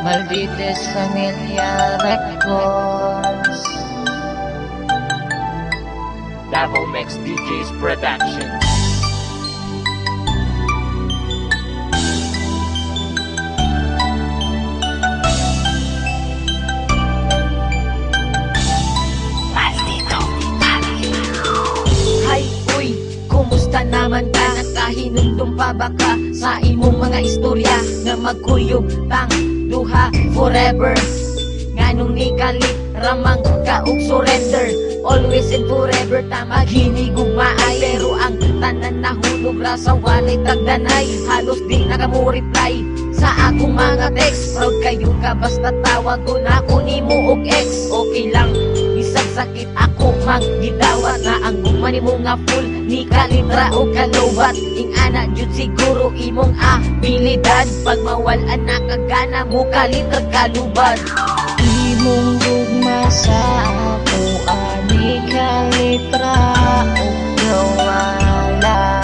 Maldites Familia Records. Double Mix DJs Productions. Hay, uy, kumusta naman ka? Nakahinundong pa ba ka sa imong mga istorya nga magkuyog tang duha forever? Nganong ni kalit ramang ka og surrender? Always and forever ta maghinigugmaay, pero ang tanan nahulog ra sa walay tagdanay. Halos di nakamureply sa akong mga text. Proud kayo ka basta tawag ko na ako nimo og ex. Okay lang bisag sakit ako maggidawat na ang gumani mo nga full ni kalitra o kalawat. Ing ana jud siguro imong abilidad, pag mawalan na kagana mo kalitra kalubad. Imong gugma sa ako ani kalitra o gawala,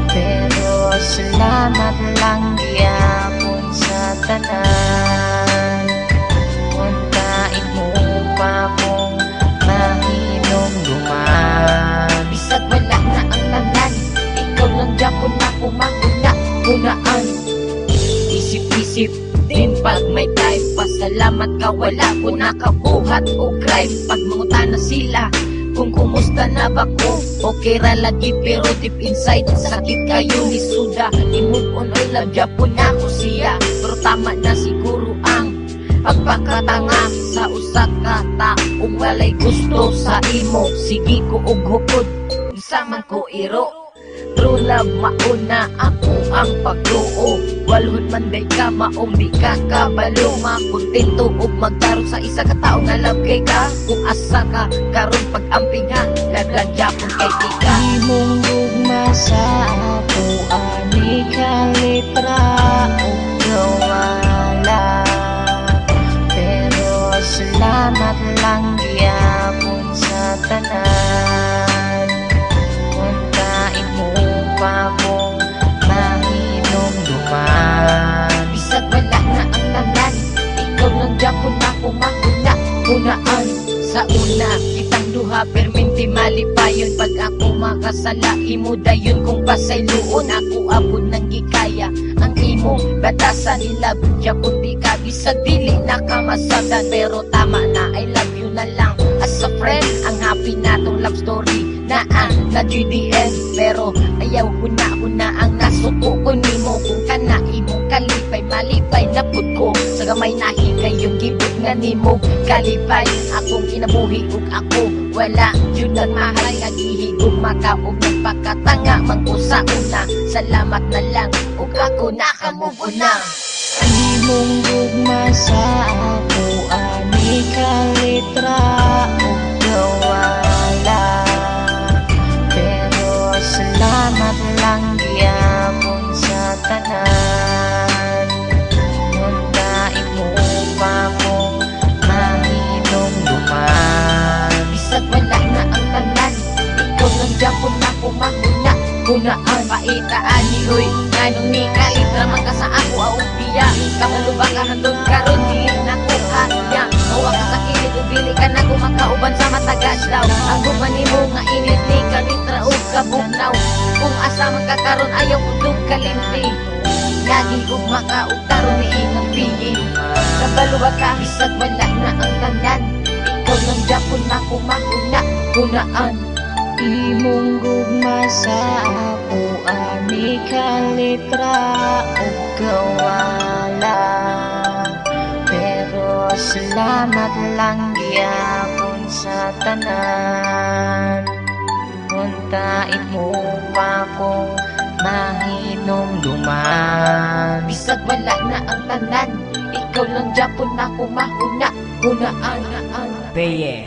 pero salamat lang gyapon sa tanan. Untain mo pa kong mahinom duman. Bisag wala na ang tanan, ikaw lang gyapon na kumahuna hunaan. Isip-isip din pag may time, pasalamat ka wala ko nakabuhat o crime. Pag mangutana sila kung kumusta na ba ko, okay ra lagi pero deep inside sakit kayo ni suda. I-move on or love Japon na ko siya, pero tama na siguro ang pagpakatanga sa usa ka taong walay gusto sa imo. Sige ko og hukod sa man ko iro. True love mauna ako ang pagtuo, walhon man day ka maong di ka kabalo. Makontento og magtarong sa isa ka tao nga love kay ka. Kung asa ka karon pag-amping ha, laglag Japon kay tika. Imong gugma sa ako ani kalitra o gawala, pero salamat lang gyapon sa tanan. Untain mo pa kong mahinom duman. Bisag wala na ang tanan, ikaw lang Japon na kumahuna hunaan. Sa una kitang duha perminti malipayon, pag ako makasala imo dayon kung pasayloon. Ako abot ng gikaya ang imo batasan nila Japon di ka bisag dili nakamasabdan, pero tama na I love you na lang as a friend. Ang happy natong love story na na GDN, pero ayaw huna ang nasuko ko nimo. Kung kana imong kalipay malipay napud ko sa gamay nahi kayong gibot nga nimo kalipay. Akong kinabuhi ug ako wala jud ang mahal nga gihigog maka ug nagpakatanga man ko sa una. Salamat na lang ug ako nakamove on na. Imong gugma sa ako ani kalitra o gawala, pero salamat lang gyapon sa tanan. Untain mo pa kong mahinom duman. Bisag wala na ang tanan, ikaw lang Japon na kumahuna hunaan. Paitaan ni Hoy nganong ni kalitra man ka sa ako aong piya. Kamalo ba ka handon karon dili na ko kanya. Mawa ka sa kilid ug dili ka na kumakauban sa matagas daw. Ang guban nimo nga init ni kalitra ug kabugnaw. Kung asa man ka karon ayaw udog kalimti, lagi ug makaugtaron ni inyong piyi. Kabalo ba ka bisag wala na ang tanan, ikaw lang Japon na kumahuna hunaan. Imong gugma sa ako ani kalitra o gawala, pero salamat lang gyapon sa tanan. Untain mo pa kong mahinom duman. Bisag wala na ang tanan, ikaw lang Japon na kumahuna hunaan. Beye.